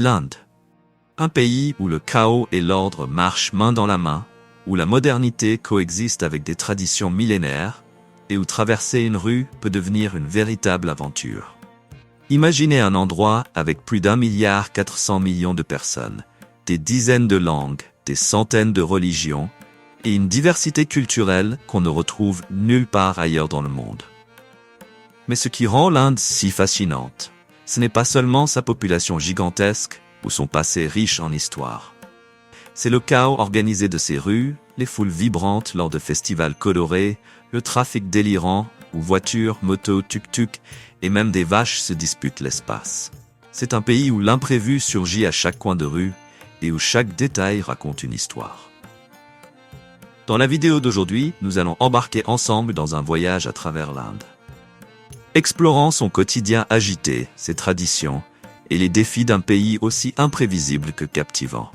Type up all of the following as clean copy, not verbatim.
L'Inde. Un pays où le chaos et l'ordre marchent main dans la main, où la modernité coexiste avec des traditions millénaires, et où traverser une rue peut devenir une véritable aventure. Imaginez un endroit avec plus d'1,4 milliard de personnes, des dizaines de langues, des centaines de religions, et une diversité culturelle qu'on ne retrouve nulle part ailleurs dans le monde. Mais ce qui rend l'Inde si fascinante, ce n'est pas seulement sa population gigantesque ou son passé riche en histoire. C'est le chaos organisé de ses rues, les foules vibrantes lors de festivals colorés, le trafic délirant où voitures, motos, tuk-tuk et même des vaches se disputent l'espace. C'est un pays où l'imprévu surgit à chaque coin de rue et où chaque détail raconte une histoire. Dans la vidéo d'aujourd'hui, nous allons embarquer ensemble dans un voyage à travers l'Inde. Explorant son quotidien agité, ses traditions et les défis d'un pays aussi imprévisible que captivant.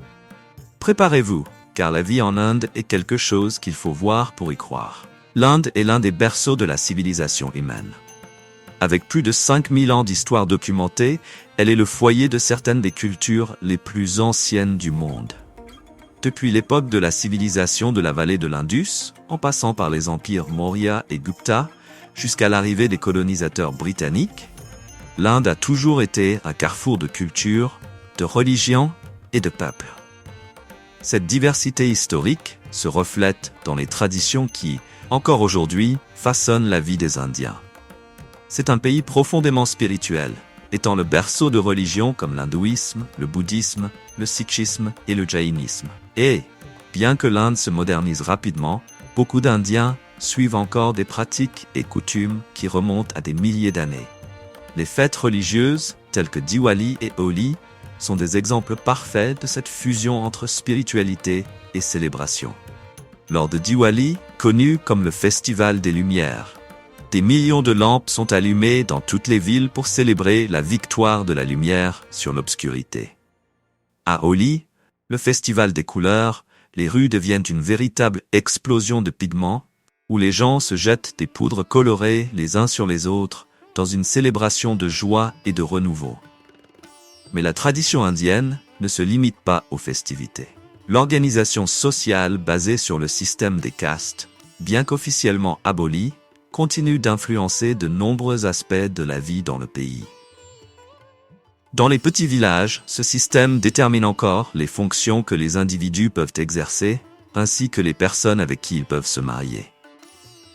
Préparez-vous, car la vie en Inde est quelque chose qu'il faut voir pour y croire. L'Inde est l'un des berceaux de la civilisation humaine. Avec plus de 5000 ans d'histoire documentée, elle est le foyer de certaines des cultures les plus anciennes du monde. Depuis l'époque de la civilisation de la vallée de l'Indus, en passant par les empires Maurya et Gupta, jusqu'à l'arrivée des colonisateurs britanniques, l'Inde a toujours été un carrefour de cultures, de religions et de peuples. Cette diversité historique se reflète dans les traditions qui, encore aujourd'hui, façonnent la vie des Indiens. C'est un pays profondément spirituel, étant le berceau de religions comme l'hindouisme, le bouddhisme, le sikhisme et le jaïnisme. Et, bien que l'Inde se modernise rapidement, beaucoup d'Indiens suivent encore des pratiques et coutumes qui remontent à des milliers d'années. Les fêtes religieuses, telles que Diwali et Holi, sont des exemples parfaits de cette fusion entre spiritualité et célébration. Lors de Diwali, connu comme le Festival des Lumières, des millions de lampes sont allumées dans toutes les villes pour célébrer la victoire de la lumière sur l'obscurité. À Holi, le festival des couleurs, les rues deviennent une véritable explosion de pigments, où les gens se jettent des poudres colorées les uns sur les autres, dans une célébration de joie et de renouveau. Mais la tradition indienne ne se limite pas aux festivités. L'organisation sociale basée sur le système des castes, bien qu'officiellement abolie, continue d'influencer de nombreux aspects de la vie dans le pays. Dans les petits villages, ce système détermine encore les fonctions que les individus peuvent exercer, ainsi que les personnes avec qui ils peuvent se marier.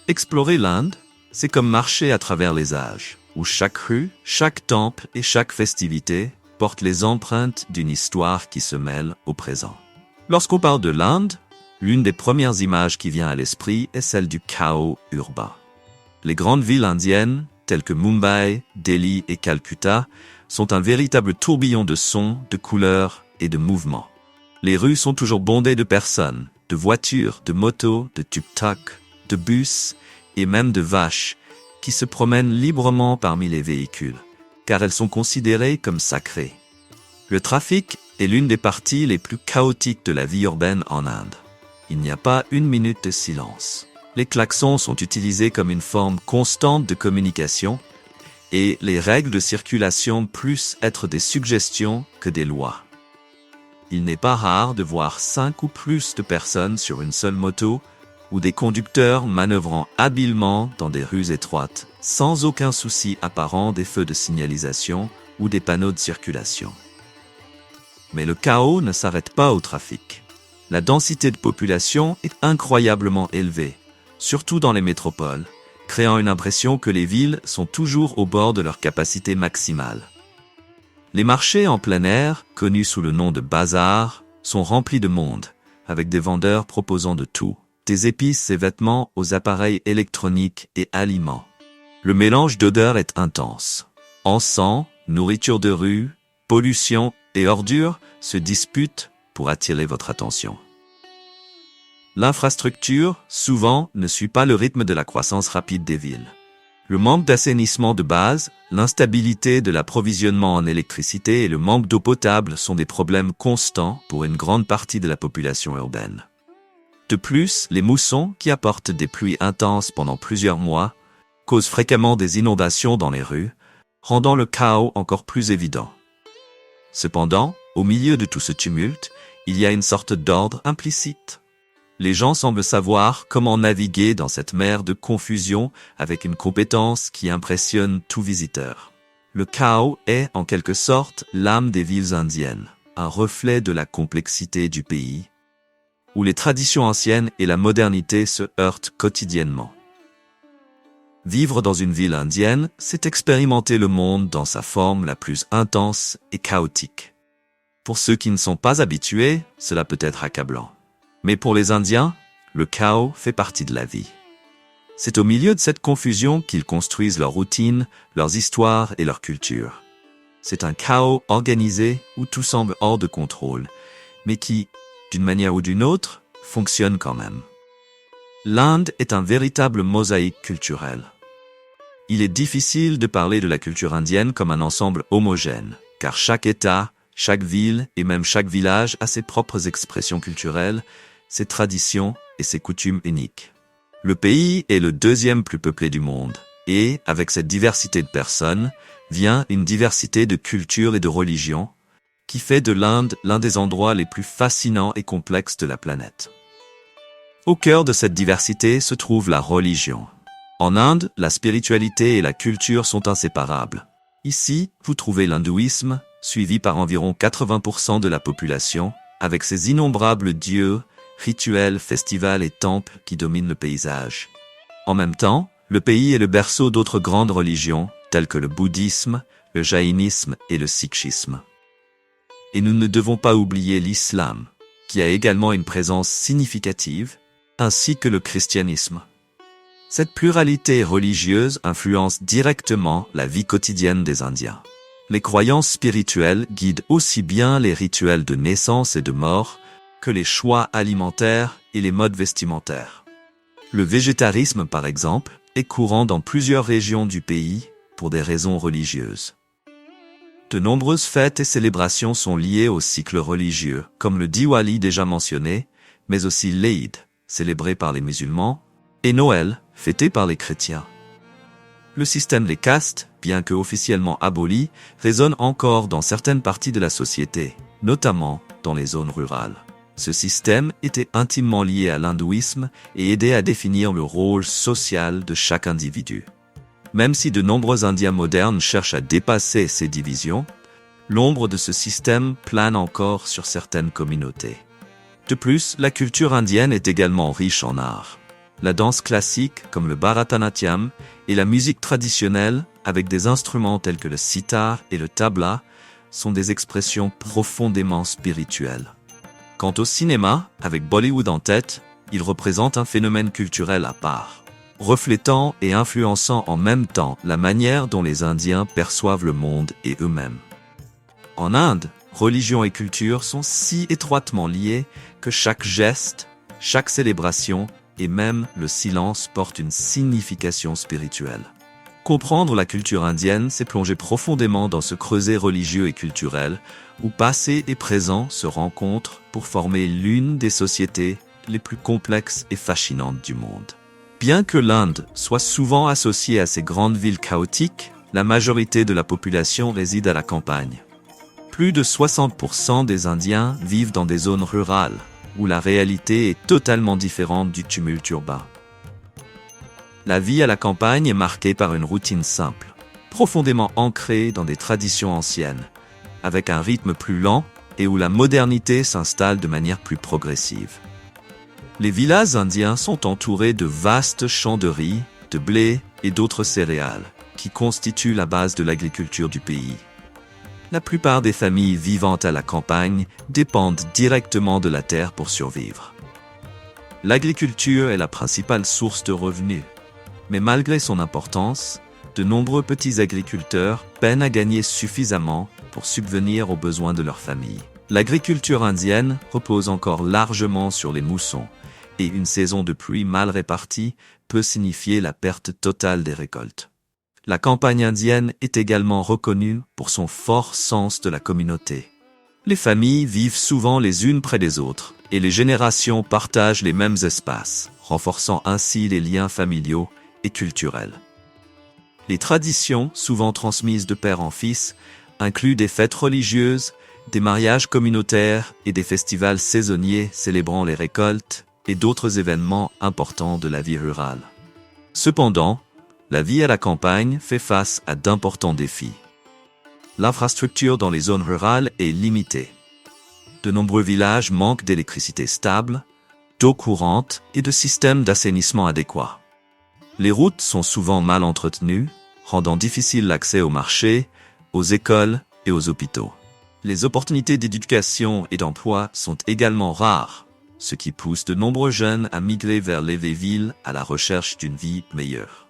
Explorer l'Inde, c'est comme marcher à travers les âges, où chaque rue, chaque temple et chaque festivité portent les empreintes d'une histoire qui se mêle au présent. Lorsqu'on parle de l'Inde, l'une des premières images qui vient à l'esprit est celle du chaos urbain. Les grandes villes indiennes, telles que Mumbai, Delhi et Calcutta, sont un véritable tourbillon de sons, de couleurs et de mouvements. Les rues sont toujours bondées de personnes, de voitures, de motos, de tuk-tuk, de bus et même de vaches qui se promènent librement parmi les véhicules, car elles sont considérées comme sacrées. Le trafic est l'une des parties les plus chaotiques de la vie urbaine en Inde. Il n'y a pas une minute de silence. Les klaxons sont utilisés comme une forme constante de communication et les règles de circulation plus être des suggestions que des lois. Il n'est pas rare de voir 5 ou plus de personnes sur une seule moto ou des conducteurs manœuvrant habilement dans des rues étroites, sans aucun souci apparent des feux de signalisation ou des panneaux de circulation. Mais le chaos ne s'arrête pas au trafic. La densité de population est incroyablement élevée, surtout dans les métropoles, créant une impression que les villes sont toujours au bord de leur capacité maximale. Les marchés en plein air, connus sous le nom de bazar, sont remplis de monde, avec des vendeurs proposant de tout, des épices et vêtements aux appareils électroniques et aliments. Le mélange d'odeurs est intense. Encens, nourriture de rue, pollution et ordures se disputent pour attirer votre attention. L'infrastructure, souvent, ne suit pas le rythme de la croissance rapide des villes. Le manque d'assainissement de base, l'instabilité de l'approvisionnement en électricité et le manque d'eau potable sont des problèmes constants pour une grande partie de la population urbaine. De plus, les moussons, qui apportent des pluies intenses pendant plusieurs mois, causent fréquemment des inondations dans les rues, rendant le chaos encore plus évident. Cependant, Au milieu de tout ce tumulte, il y a une sorte d'ordre implicite. Les gens semblent savoir comment naviguer dans cette mer de confusion avec une compétence qui impressionne tout visiteur. Le chaos est, en quelque sorte, l'âme des villes indiennes, un reflet de la complexité du pays, où les traditions anciennes et la modernité se heurtent quotidiennement. Vivre dans une ville indienne, c'est expérimenter le monde dans sa forme la plus intense et chaotique. Pour ceux qui ne sont pas habitués, cela peut être accablant. Mais pour les Indiens, le chaos fait partie de la vie. C'est au milieu de cette confusion qu'ils construisent leurs routines, leurs histoires et leur culture. C'est un chaos organisé où tout semble hors de contrôle, mais qui, d'une manière ou d'une autre, fonctionne quand même. L'Inde est un véritable mosaïque culturel. Il est difficile de parler de la culture indienne comme un ensemble homogène, car chaque État, chaque ville et même chaque village a ses propres expressions culturelles, ses traditions et ses coutumes uniques. Le pays est le deuxième plus peuplé du monde, et, avec cette diversité de personnes, vient une diversité de cultures et de religions, qui fait de l'Inde l'un des endroits les plus fascinants et complexes de la planète. Au cœur de cette diversité se trouve la religion. En Inde, la spiritualité et la culture sont inséparables. Ici, vous trouvez l'hindouisme, suivi par environ 80% de la population, avec ses innombrables dieux, rituels, festivals et temples qui dominent le paysage. En même temps, le pays est le berceau d'autres grandes religions, telles que le bouddhisme, le jaïnisme et le sikhisme. Et nous ne devons pas oublier l'islam, qui a également une présence significative, ainsi que le christianisme. Cette pluralité religieuse influence directement la vie quotidienne des Indiens. Les croyances spirituelles guident aussi bien les rituels de naissance et de mort que les choix alimentaires et les modes vestimentaires. Le végétarisme, par exemple, est courant dans plusieurs régions du pays pour des raisons religieuses. De nombreuses fêtes et célébrations sont liées au cycle religieux, comme le Diwali déjà mentionné, mais aussi l'Eid, célébré par les musulmans, et Noël, fêté par les chrétiens. Le système des castes, bien que officiellement aboli, résonne encore dans certaines parties de la société, notamment dans les zones rurales. Ce système était intimement lié à l'hindouisme et aidait à définir le rôle social de chaque individu. Même si de nombreux Indiens modernes cherchent à dépasser ces divisions, l'ombre de ce système plane encore sur certaines communautés. De plus, la culture indienne est également riche en art. La danse classique, comme le Bharatanatyam, et la musique traditionnelle, avec des instruments tels que le sitar et le tabla, sont des expressions profondément spirituelles. Quant au cinéma, avec Bollywood en tête, il représente un phénomène culturel à part, reflétant et influençant en même temps la manière dont les Indiens perçoivent le monde et eux-mêmes. En Inde, religion et culture sont si étroitement liées que chaque geste, chaque célébration et même le silence portent une signification spirituelle. Comprendre la culture indienne, c'est plonger profondément dans ce creuset religieux et culturel où passé et présent se rencontrent pour former l'une des sociétés les plus complexes et fascinantes du monde. Bien que l'Inde soit souvent associée à ces grandes villes chaotiques, la majorité de la population réside à la campagne. Plus de 60% des Indiens vivent dans des zones rurales, où la réalité est totalement différente du tumulte urbain. La vie à la campagne est marquée par une routine simple, profondément ancrée dans des traditions anciennes, avec un rythme plus lent et où la modernité s'installe de manière plus progressive. Les villages indiens sont entourés de vastes champs de riz, de blé et d'autres céréales, qui constituent la base de l'agriculture du pays. La plupart des familles vivant à la campagne dépendent directement de la terre pour survivre. L'agriculture est la principale source de revenus, mais malgré son importance, de nombreux petits agriculteurs peinent à gagner suffisamment pour subvenir aux besoins de leur famille. L'agriculture indienne repose encore largement sur les moussons, et une saison de pluie mal répartie peut signifier la perte totale des récoltes. La campagne indienne est également reconnue pour son fort sens de la communauté. Les familles vivent souvent les unes près des autres, et les générations partagent les mêmes espaces, renforçant ainsi les liens familiaux et culturels. Les traditions, souvent transmises de père en fils, incluent des fêtes religieuses, des mariages communautaires et des festivals saisonniers célébrant les récoltes et d'autres événements importants de la vie rurale. Cependant, la vie à la campagne fait face à d'importants défis. L'infrastructure dans les zones rurales est limitée. De nombreux villages manquent d'électricité stable, d'eau courante et de systèmes d'assainissement adéquats. Les routes sont souvent mal entretenues, rendant difficile l'accès aux marchés, aux écoles et aux hôpitaux. Les opportunités d'éducation et d'emploi sont également rares, ce qui pousse de nombreux jeunes à migrer vers les villes à la recherche d'une vie meilleure.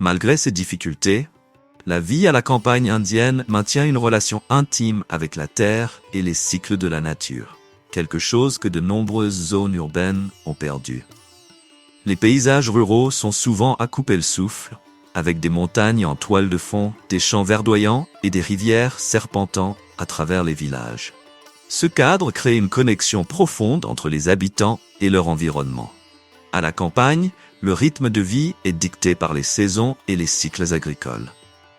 Malgré ces difficultés, la vie à la campagne indienne maintient une relation intime avec la terre et les cycles de la nature, quelque chose que de nombreuses zones urbaines ont perdu. Les paysages ruraux sont souvent à couper le souffle, avec des montagnes en toile de fond, des champs verdoyants et des rivières serpentant à travers les villages. Ce cadre crée une connexion profonde entre les habitants et leur environnement. À la campagne, le rythme de vie est dicté par les saisons et les cycles agricoles.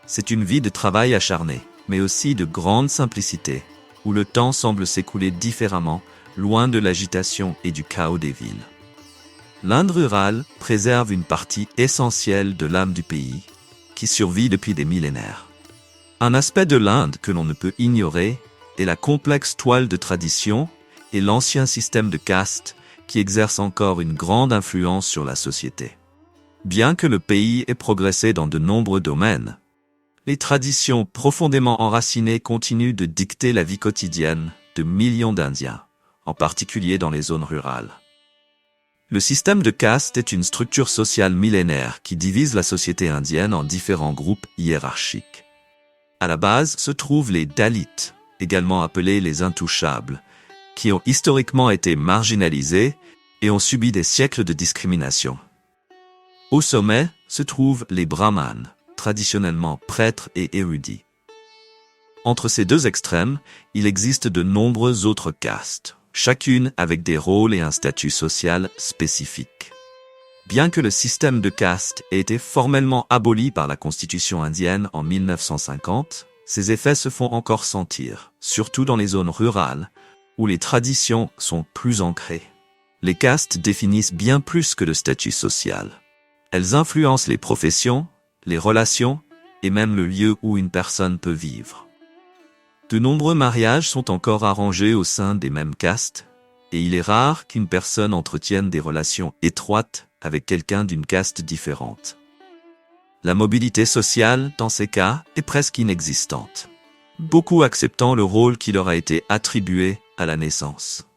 C'est une vie de travail acharné, mais aussi de grande simplicité, où le temps semble s'écouler différemment, loin de l'agitation et du chaos des villes. L'Inde rurale préserve une partie essentielle de l'âme du pays, qui survit depuis des millénaires. Un aspect de l'Inde que l'on ne peut ignorer est la complexe toile de tradition et l'ancien système de caste qui exerce encore une grande influence sur la société. Bien que le pays ait progressé dans de nombreux domaines, les traditions profondément enracinées continuent de dicter la vie quotidienne de millions d'Indiens, en particulier dans les zones rurales. Le système de caste est une structure sociale millénaire qui divise la société indienne en différents groupes hiérarchiques. À la base se trouvent les Dalits, également appelés les intouchables, qui ont historiquement été marginalisés et ont subi des siècles de discrimination. Au sommet se trouvent les Brahmanes, traditionnellement prêtres et érudits. Entre ces deux extrêmes, il existe de nombreuses autres castes, chacune avec des rôles et un statut social spécifiques. Bien que le système de caste ait été formellement aboli par la Constitution indienne en 1950, ses effets se font encore sentir, surtout dans les zones rurales, où les traditions sont plus ancrées. Les castes définissent bien plus que le statut social. Elles influencent les professions, les relations et même le lieu où une personne peut vivre. De nombreux mariages sont encore arrangés au sein des mêmes castes, et il est rare qu'une personne entretienne des relations étroites avec quelqu'un d'une caste différente. La mobilité sociale, dans ces cas, est presque inexistante, beaucoup acceptant le rôle qui leur a été attribué à la naissance.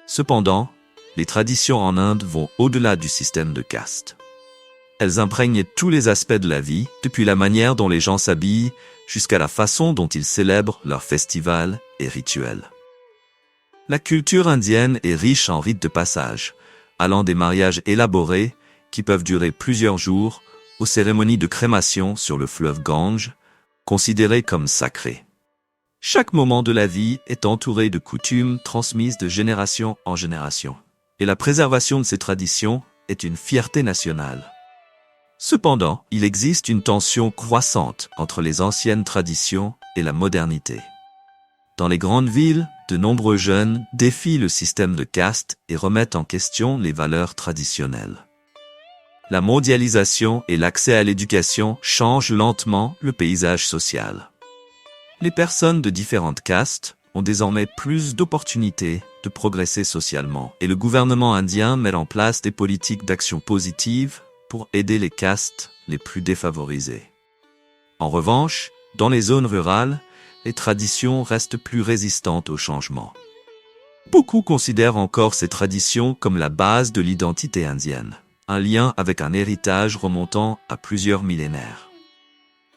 Cependant, les traditions en Inde vont au-delà du système de caste. Elles imprègnent tous les aspects de la vie, depuis la manière dont les gens s'habillent jusqu'à la façon dont ils célèbrent leurs festivals et rituels. La culture indienne est riche en rites de passage, allant des mariages élaborés qui peuvent durer plusieurs jours aux cérémonies de crémation sur le fleuve Gange, considérées comme sacrées. Chaque moment de la vie est entouré de coutumes transmises de génération en génération, et la préservation de ces traditions est une fierté nationale. Cependant, il existe une tension croissante entre les anciennes traditions et la modernité. Dans les grandes villes, de nombreux jeunes défient le système de caste et remettent en question les valeurs traditionnelles. La mondialisation et l'accès à l'éducation changent lentement le paysage social. Les personnes de différentes castes ont désormais plus d'opportunités de progresser socialement et le gouvernement indien met en place des politiques d'action positive pour aider les castes les plus défavorisées. En revanche, dans les zones rurales, les traditions restent plus résistantes au changement. Beaucoup considèrent encore ces traditions comme la base de l'identité indienne, un lien avec un héritage remontant à plusieurs millénaires.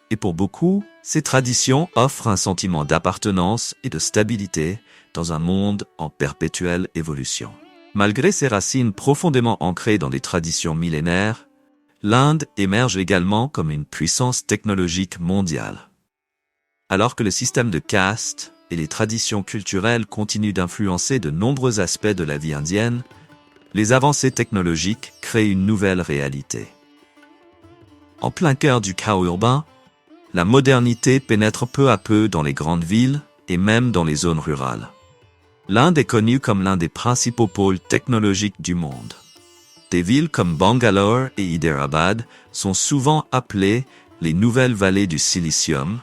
Et pour beaucoup, ces traditions offrent un sentiment d'appartenance et de stabilité dans un monde en perpétuelle évolution. Malgré ses racines profondément ancrées dans des traditions millénaires, l'Inde émerge également comme une puissance technologique mondiale. Alors que le système de caste et les traditions culturelles continuent d'influencer de nombreux aspects de la vie indienne, les avancées technologiques créent une nouvelle réalité. En plein cœur du chaos urbain, la modernité pénètre peu à peu dans les grandes villes et même dans les zones rurales. L'Inde est connue comme l'un des principaux pôles technologiques du monde. Des villes comme Bangalore et Hyderabad sont souvent appelées les nouvelles vallées du silicium,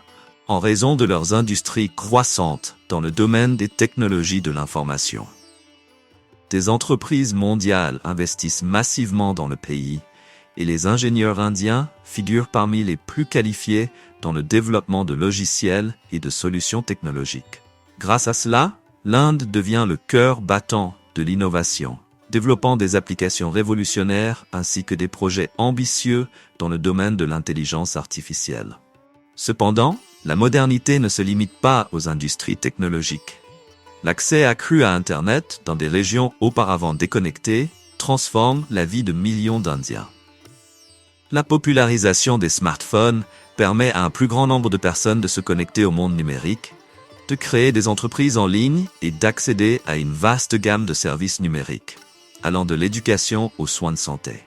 en raison de leurs industries croissantes dans le domaine des technologies de l'information. Des entreprises mondiales investissent massivement dans le pays, et les ingénieurs indiens figurent parmi les plus qualifiés dans le développement de logiciels et de solutions technologiques. Grâce à cela, l'Inde devient le cœur battant de l'innovation, développant des applications révolutionnaires ainsi que des projets ambitieux dans le domaine de l'intelligence artificielle. Cependant, la modernité ne se limite pas aux industries technologiques. L'accès accru à Internet dans des régions auparavant déconnectées transforme la vie de millions d'Indiens. La popularisation des smartphones permet à un plus grand nombre de personnes de se connecter au monde numérique, de créer des entreprises en ligne et d'accéder à une vaste gamme de services numériques, allant de l'éducation aux soins de santé.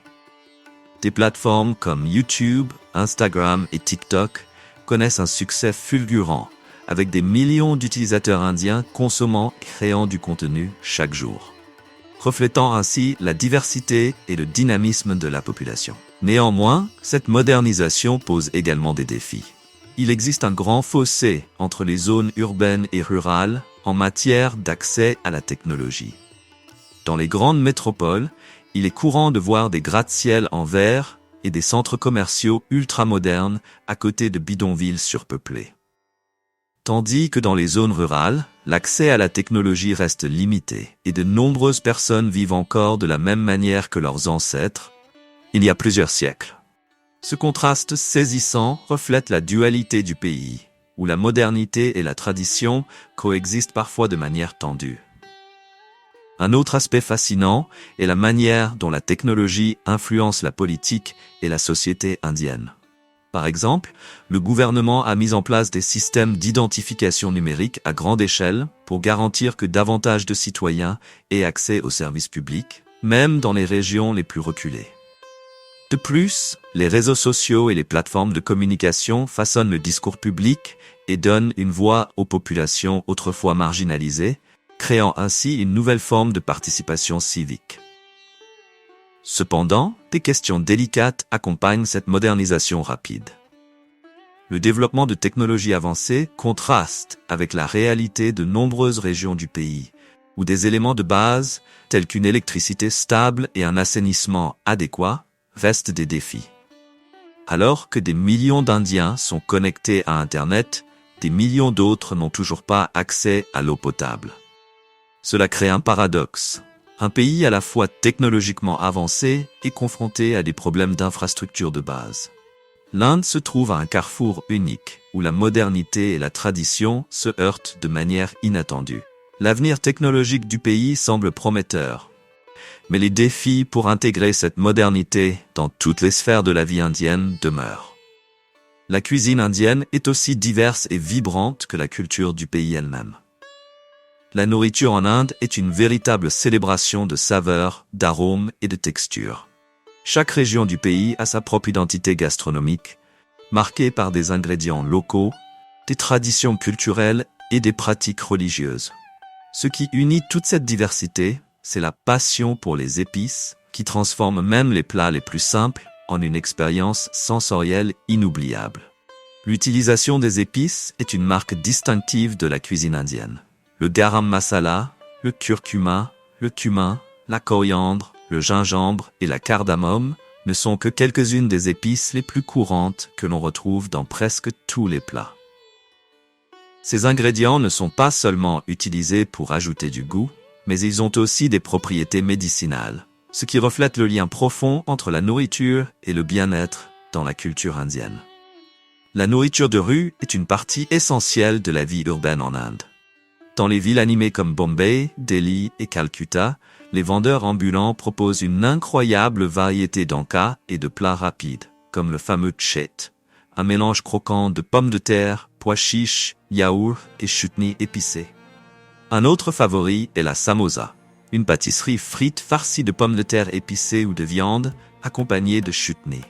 Des plateformes comme YouTube, Instagram et TikTok connaissent un succès fulgurant, avec des millions d'utilisateurs indiens consommant et créant du contenu chaque jour, reflétant ainsi la diversité et le dynamisme de la population. Néanmoins, cette modernisation pose également des défis. Il existe un grand fossé entre les zones urbaines et rurales en matière d'accès à la technologie. Dans les grandes métropoles, il est courant de voir des gratte-ciel en verre et des centres commerciaux ultramodernes à côté de bidonvilles surpeuplés. Tandis que dans les zones rurales, l'accès à la technologie reste limité et de nombreuses personnes vivent encore de la même manière que leurs ancêtres, il y a plusieurs siècles. Ce contraste saisissant reflète la dualité du pays, où la modernité et la tradition coexistent parfois de manière tendue. Un autre aspect fascinant est la manière dont la technologie influence la politique et la société indienne. Par exemple, le gouvernement a mis en place des systèmes d'identification numérique à grande échelle pour garantir que davantage de citoyens aient accès aux services publics, même dans les régions les plus reculées. De plus, les réseaux sociaux et les plateformes de communication façonnent le discours public et donnent une voix aux populations autrefois marginalisées, créant ainsi une nouvelle forme de participation civique. Cependant, des questions délicates accompagnent cette modernisation rapide. Le développement de technologies avancées contraste avec la réalité de nombreuses régions du pays, où des éléments de base, tels qu'une électricité stable et un assainissement adéquat, restent des défis. Alors que des millions d'Indiens sont connectés à Internet, des millions d'autres n'ont toujours pas accès à l'eau potable. Cela crée un paradoxe. Un pays à la fois technologiquement avancé et confronté à des problèmes d'infrastructure de base. L'Inde se trouve à un carrefour unique, où la modernité et la tradition se heurtent de manière inattendue. L'avenir technologique du pays semble prometteur. Mais les défis pour intégrer cette modernité dans toutes les sphères de la vie indienne demeurent. La cuisine indienne est aussi diverse et vibrante que la culture du pays elle-même. La nourriture en Inde est une véritable célébration de saveurs, d'arômes et de textures. Chaque région du pays a sa propre identité gastronomique, marquée par des ingrédients locaux, des traditions culturelles et des pratiques religieuses. Ce qui unit toute cette diversité, c'est la passion pour les épices, qui transforme même les plats les plus simples en une expérience sensorielle inoubliable. L'utilisation des épices est une marque distinctive de la cuisine indienne. Le garam masala, le curcuma, le cumin, la coriandre, le gingembre et la cardamome ne sont que quelques-unes des épices les plus courantes que l'on retrouve dans presque tous les plats. Ces ingrédients ne sont pas seulement utilisés pour ajouter du goût, mais ils ont aussi des propriétés médicinales, ce qui reflète le lien profond entre la nourriture et le bien-être dans la culture indienne. La nourriture de rue est une partie essentielle de la vie urbaine en Inde. Dans les villes animées comme Bombay, Delhi et Calcutta, les vendeurs ambulants proposent une incroyable variété d'encas et de plats rapides, comme le fameux chet, un mélange croquant de pommes de terre, pois chiches, yaourt et chutney épicé. Un autre favori est la samosa, une pâtisserie frite farcie de pommes de terre épicées ou de viande, accompagnée de chutney.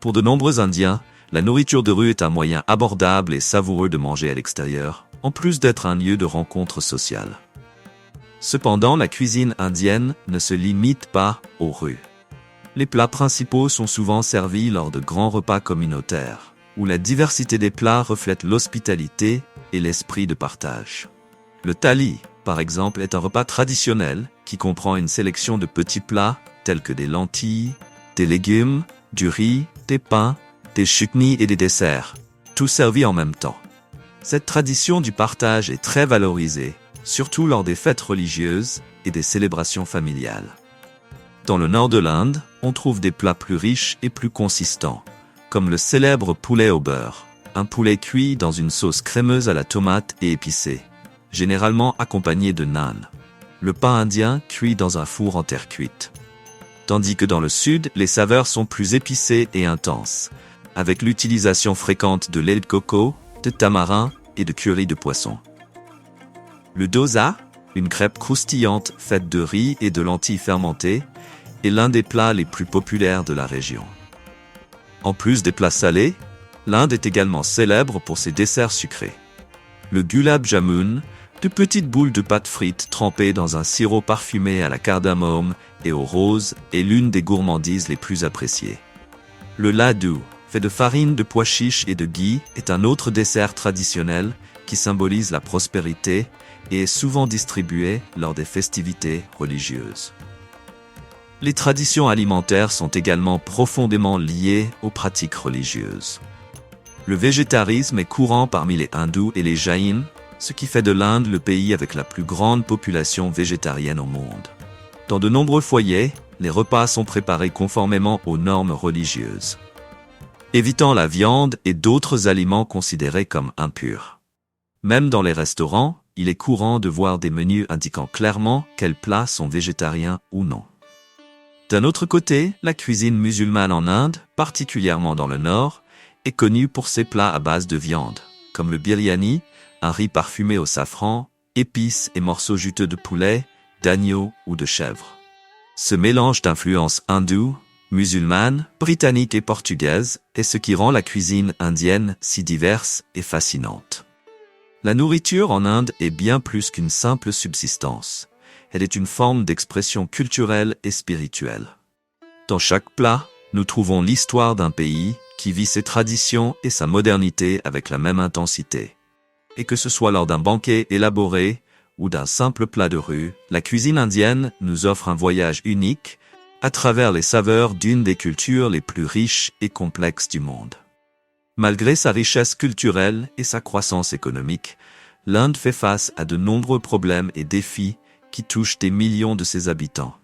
Pour de nombreux Indiens, La nourriture de rue est un moyen abordable et savoureux de manger à l'extérieur, en plus d'être un lieu de rencontre sociale. Cependant, la cuisine indienne ne se limite pas aux rues. Les plats principaux sont souvent servis lors de grands repas communautaires, où la diversité des plats reflète l'hospitalité et l'esprit de partage. Le thali, par exemple, est un repas traditionnel qui comprend une sélection de petits plats tels que des lentilles, des légumes, du riz, des pains, des chutneys et des desserts, tout servis en même temps. Cette tradition du partage est très valorisée, surtout lors des fêtes religieuses et des célébrations familiales. Dans le nord de l'Inde, on trouve des plats plus riches et plus consistants, comme le célèbre poulet au beurre, un poulet cuit dans une sauce crémeuse à la tomate et épicée, généralement accompagné de naan. Le pain indien cuit dans un four en terre cuite. Tandis que dans le sud, les saveurs sont plus épicées et intenses, avec l'utilisation fréquente de lait de coco, de tamarin et de curry de poisson. Le dosa, une crêpe croustillante faite de riz et de lentilles fermentées, est l'un des plats les plus populaires de la région. En plus des plats salés, l'Inde est également célèbre pour ses desserts sucrés. Le gulab jamun, de petites boules de pâte frite trempées dans un sirop parfumé à la cardamome et au rose, est l'une des gourmandises les plus appréciées. Le laddu, fait de farine de pois chiches et de ghee, est un autre dessert traditionnel qui symbolise la prospérité et est souvent distribué lors des festivités religieuses. Les traditions alimentaires sont également profondément liées aux pratiques religieuses. Le végétarisme est courant parmi les hindous et les jaïns, ce qui fait de l'Inde le pays avec la plus grande population végétarienne au monde. Dans de nombreux foyers, les repas sont préparés conformément aux normes religieuses, évitant la viande et d'autres aliments considérés comme impurs. Même dans les restaurants, il est courant de voir des menus indiquant clairement quels plats sont végétariens ou non. D'un autre côté, la cuisine musulmane en Inde, particulièrement dans le nord, est connue pour ses plats à base de viande, comme le biryani, un riz parfumé au safran, épices et morceaux juteux de poulet, d'agneau ou de chèvre. Ce mélange d'influences hindoue, musulmane, britannique et portugaise est ce qui rend la cuisine indienne si diverse et fascinante. La nourriture en Inde est bien plus qu'une simple subsistance. Elle est une forme d'expression culturelle et spirituelle. Dans chaque plat, nous trouvons l'histoire d'un pays qui vit ses traditions et sa modernité avec la même intensité. Et que ce soit lors d'un banquet élaboré ou d'un simple plat de rue, la cuisine indienne nous offre un voyage unique à travers les saveurs d'une des cultures les plus riches et complexes du monde. Malgré sa richesse culturelle et sa croissance économique, l'Inde fait face à de nombreux problèmes et défis qui touchent des millions de ses habitants.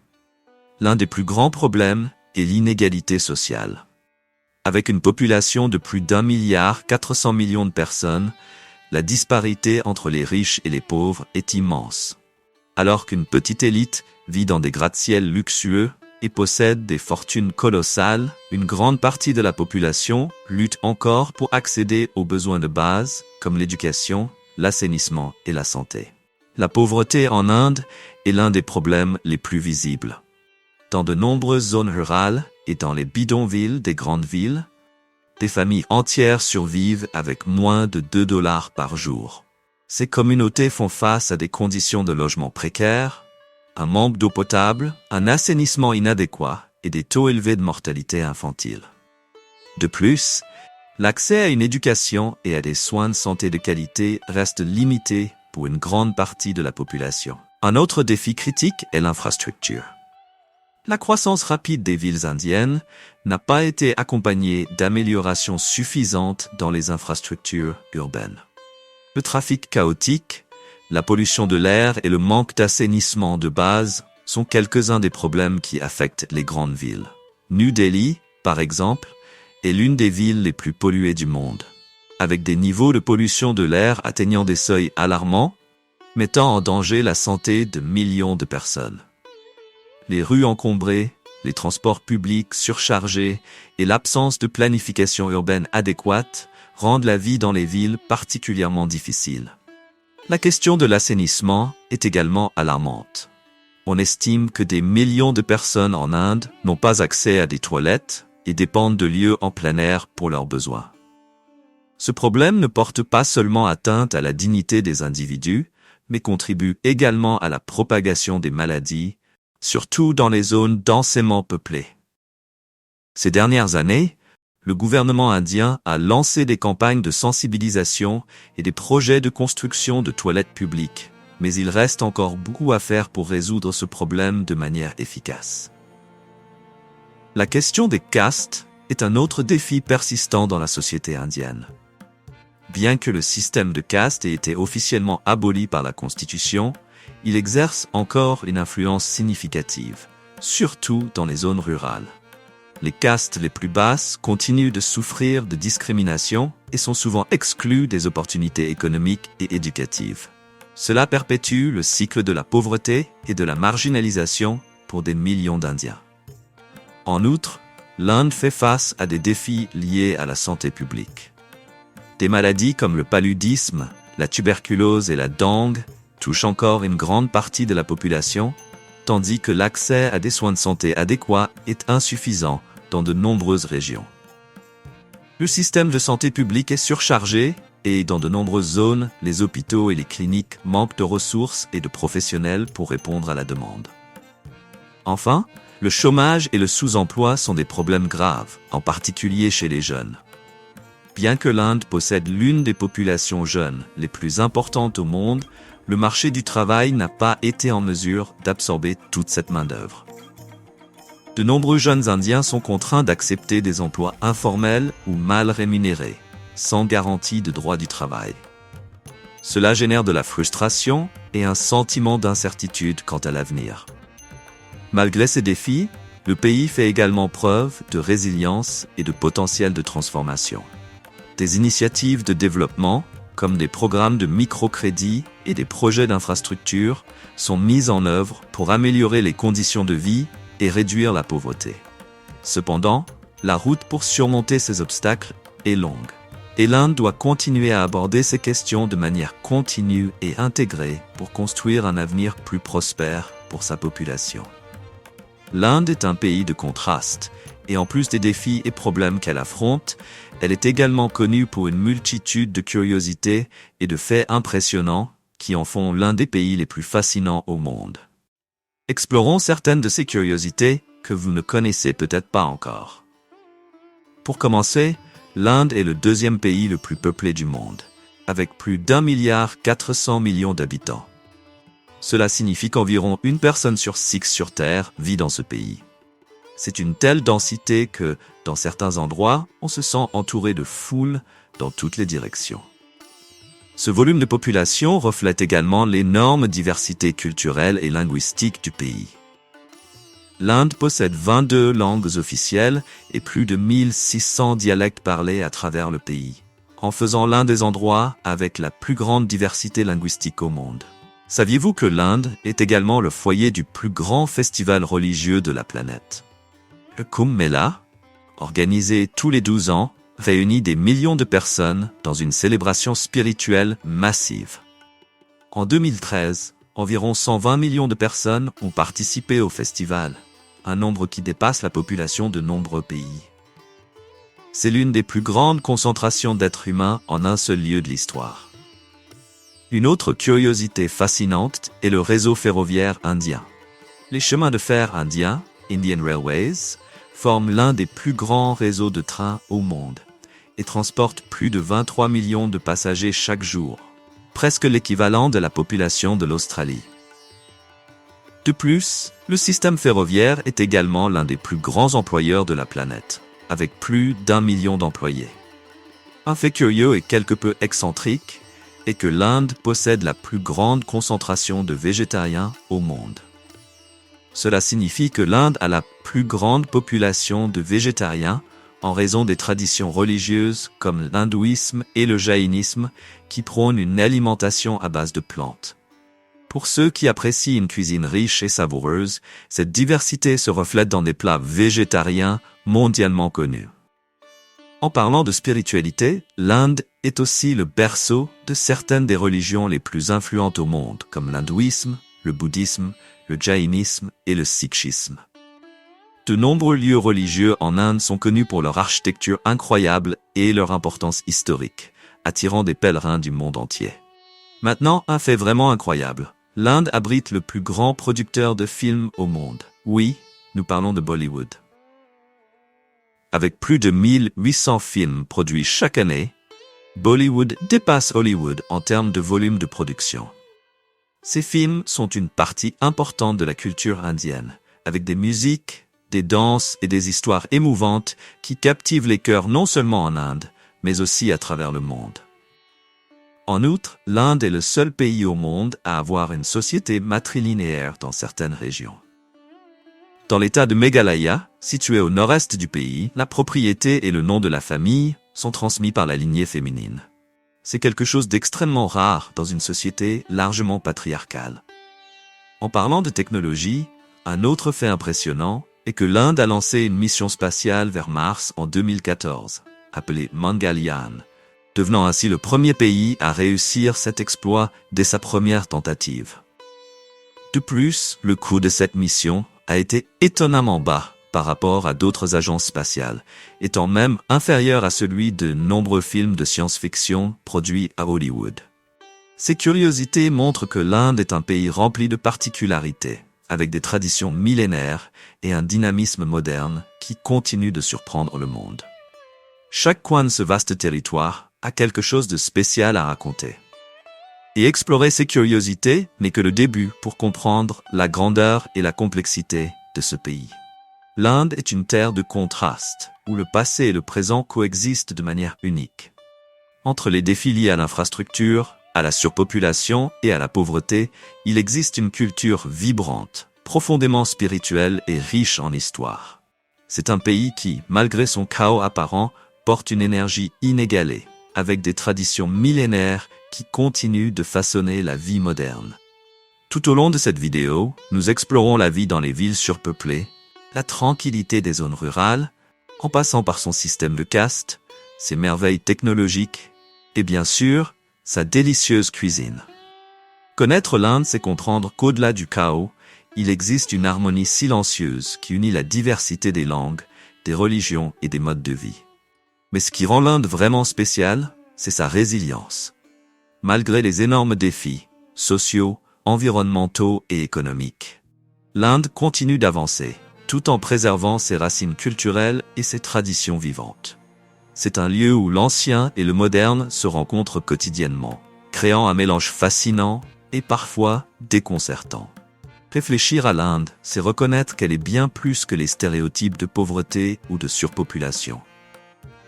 L'un des plus grands problèmes est l'inégalité sociale. Avec une population de plus d'1,4 milliard de personnes, la disparité entre les riches et les pauvres est immense. Alors qu'une petite élite vit dans des gratte-ciels luxueux et possède des fortunes colossales, une grande partie de la population lutte encore pour accéder aux besoins de base comme l'éducation, l'assainissement et la santé. La pauvreté en Inde est l'un des problèmes les plus visibles. Dans de nombreuses zones rurales et dans les bidonvilles des grandes villes, des familles entières survivent avec moins de $2 par jour. Ces communautés font face à des conditions de logement précaires, un manque d'eau potable, un assainissement inadéquat et des taux élevés de mortalité infantile. De plus, l'accès à une éducation et à des soins de santé de qualité reste limité pour une grande partie de la population. Un autre défi critique est l'infrastructure. La croissance rapide des villes indiennes n'a pas été accompagnée d'améliorations suffisantes dans les infrastructures urbaines. Le trafic chaotique, la pollution de l'air et le manque d'assainissement de base sont quelques-uns des problèmes qui affectent les grandes villes. New Delhi, par exemple, est l'une des villes les plus polluées du monde, avec des niveaux de pollution de l'air atteignant des seuils alarmants, mettant en danger la santé de millions de personnes. Les rues encombrées, les transports publics surchargés et l'absence de planification urbaine adéquate rendent la vie dans les villes particulièrement difficile. La question de l'assainissement est également alarmante. On estime que des millions de personnes en Inde n'ont pas accès à des toilettes et dépendent de lieux en plein air pour leurs besoins. Ce problème ne porte pas seulement atteinte à la dignité des individus, mais contribue également à la propagation des maladies, surtout dans les zones densément peuplées. Ces dernières années, le gouvernement indien a lancé des campagnes de sensibilisation et des projets de construction de toilettes publiques, mais il reste encore beaucoup à faire pour résoudre ce problème de manière efficace. La question des castes est un autre défi persistant dans la société indienne. Bien que le système de castes ait été officiellement aboli par la Constitution, il exerce encore une influence significative, surtout dans les zones rurales. Les castes les plus basses continuent de souffrir de discrimination et sont souvent exclues des opportunités économiques et éducatives. Cela perpétue le cycle de la pauvreté et de la marginalisation pour des millions d'Indiens. En outre, l'Inde fait face à des défis liés à la santé publique. Des maladies comme le paludisme, la tuberculose et la dengue touchent encore une grande partie de la population, tandis que l'accès à des soins de santé adéquats est insuffisant dans de nombreuses régions. Le système de santé publique est surchargé et dans de nombreuses zones, les hôpitaux et les cliniques manquent de ressources et de professionnels pour répondre à la demande. Enfin, le chômage et le sous-emploi sont des problèmes graves, en particulier chez les jeunes. Bien que l'Inde possède l'une des populations jeunes les plus importantes au monde, le marché du travail n'a pas été en mesure d'absorber toute cette main-d'œuvre. De nombreux jeunes Indiens sont contraints d'accepter des emplois informels ou mal rémunérés, sans garantie de droit du travail. Cela génère de la frustration et un sentiment d'incertitude quant à l'avenir. Malgré ces défis, le pays fait également preuve de résilience et de potentiel de transformation. Des initiatives de développement, comme des programmes de microcrédit et des projets d'infrastructure, sont mises en œuvre pour améliorer les conditions de vie et réduire la pauvreté. Cependant, la route pour surmonter ces obstacles est longue, et l'Inde doit continuer à aborder ces questions de manière continue et intégrée pour construire un avenir plus prospère pour sa population. L'Inde est un pays de contrastes, et en plus des défis et problèmes qu'elle affronte, elle est également connue pour une multitude de curiosités et de faits impressionnants qui en font l'un des pays les plus fascinants au monde. Explorons certaines de ces curiosités que vous ne connaissez peut-être pas encore. Pour commencer, l'Inde est le deuxième pays le plus peuplé du monde, avec plus d'1,4 milliard d'habitants. Cela signifie qu'environ une personne sur 6 sur Terre vit dans ce pays. C'est une telle densité que, dans certains endroits, on se sent entouré de foules dans toutes les directions. Ce volume de population reflète également l'énorme diversité culturelle et linguistique du pays. L'Inde possède 22 langues officielles et plus de 1600 dialectes parlés à travers le pays, en faisant l'un des endroits avec la plus grande diversité linguistique au monde. Saviez-vous que l'Inde est également le foyer du plus grand festival religieux de la planète? Le Kumbh Mela, organisé tous les 12 ans, réunit des millions de personnes dans une célébration spirituelle massive. En 2013, environ 120 millions de personnes ont participé au festival, un nombre qui dépasse la population de nombreux pays. C'est l'une des plus grandes concentrations d'êtres humains en un seul lieu de l'histoire. Une autre curiosité fascinante est le réseau ferroviaire indien. Les chemins de fer indiens, Indian Railways, forment l'un des plus grands réseaux de trains au monde et transportent plus de 23 millions de passagers chaque jour, presque l'équivalent de la population de l'Australie. De plus, le système ferroviaire est également l'un des plus grands employeurs de la planète, avec plus d'1 million d'employés. Un fait curieux et quelque peu excentrique est que l'Inde possède la plus grande concentration de végétariens au monde. Cela signifie que l'Inde a la plus grande population de végétariens en raison des traditions religieuses comme l'hindouisme et le jaïnisme qui prônent une alimentation à base de plantes. Pour ceux qui apprécient une cuisine riche et savoureuse, cette diversité se reflète dans des plats végétariens mondialement connus. En parlant de spiritualité, l'Inde est aussi le berceau de certaines des religions les plus influentes au monde, comme l'hindouisme, le bouddhisme, le jaïnisme et le sikhisme. De nombreux lieux religieux en Inde sont connus pour leur architecture incroyable et leur importance historique, attirant des pèlerins du monde entier. Maintenant, un fait vraiment incroyable. L'Inde abrite le plus grand producteur de films au monde. Oui, nous parlons de Bollywood. Avec plus de 1800 films produits chaque année, Bollywood dépasse Hollywood en termes de volume de production. Ces films sont une partie importante de la culture indienne, avec des musiques, des danses et des histoires émouvantes qui captivent les cœurs non seulement en Inde, mais aussi à travers le monde. En outre, l'Inde est le seul pays au monde à avoir une société matrilinéaire dans certaines régions. Dans l'état de Meghalaya, situé au nord-est du pays, la propriété et le nom de la famille sont transmis par la lignée féminine. C'est quelque chose d'extrêmement rare dans une société largement patriarcale. En parlant de technologie, un autre fait impressionnant est que l'Inde a lancé une mission spatiale vers Mars en 2014, appelée Mangalyaan, devenant ainsi le premier pays à réussir cet exploit dès sa première tentative. De plus, le coût de cette mission a été étonnamment bas par rapport à d'autres agences spatiales, étant même inférieur à celui de nombreux films de science-fiction produits à Hollywood. Ces curiosités montrent que l'Inde est un pays rempli de particularités, avec des traditions millénaires et un dynamisme moderne qui continue de surprendre le monde. Chaque coin de ce vaste territoire a quelque chose de spécial à raconter. Et explorer ces curiosités n'est que le début pour comprendre la grandeur et la complexité de ce pays. L'Inde est une terre de contrastes, où le passé et le présent coexistent de manière unique. Entre les défis liés à l'infrastructure, à la surpopulation et à la pauvreté, il existe une culture vibrante, profondément spirituelle et riche en histoire. C'est un pays qui, malgré son chaos apparent, porte une énergie inégalée, avec des traditions millénaires qui continuent de façonner la vie moderne. Tout au long de cette vidéo, nous explorons la vie dans les villes surpeuplées, la tranquillité des zones rurales, en passant par son système de caste, ses merveilles technologiques et bien sûr, sa délicieuse cuisine. Connaître l'Inde, c'est comprendre qu'au-delà du chaos, il existe une harmonie silencieuse qui unit la diversité des langues, des religions et des modes de vie. Mais ce qui rend l'Inde vraiment spéciale, c'est sa résilience. Malgré les énormes défis, sociaux, environnementaux et économiques, l'Inde continue d'avancer, tout en préservant ses racines culturelles et ses traditions vivantes. C'est un lieu où l'ancien et le moderne se rencontrent quotidiennement, créant un mélange fascinant et parfois déconcertant. Réfléchir à l'Inde, c'est reconnaître qu'elle est bien plus que les stéréotypes de pauvreté ou de surpopulation.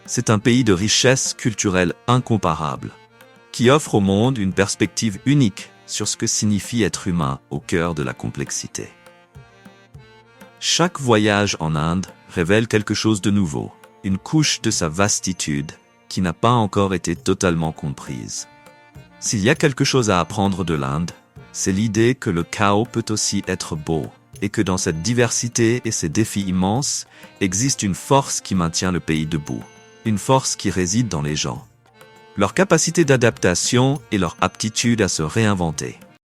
C'est un pays de richesse culturelle incomparable, qui offre au monde une perspective unique sur ce que signifie être humain au cœur de la complexité. Chaque voyage en Inde révèle quelque chose de nouveau, une couche de sa vastitude qui n'a pas encore été totalement comprise. S'il y a quelque chose à apprendre de l'Inde, c'est l'idée que le chaos peut aussi être beau, et que dans cette diversité et ces défis immenses, existe une force qui maintient le pays debout, une force qui réside dans les gens. Leur capacité d'adaptation et leur aptitude à se réinventer.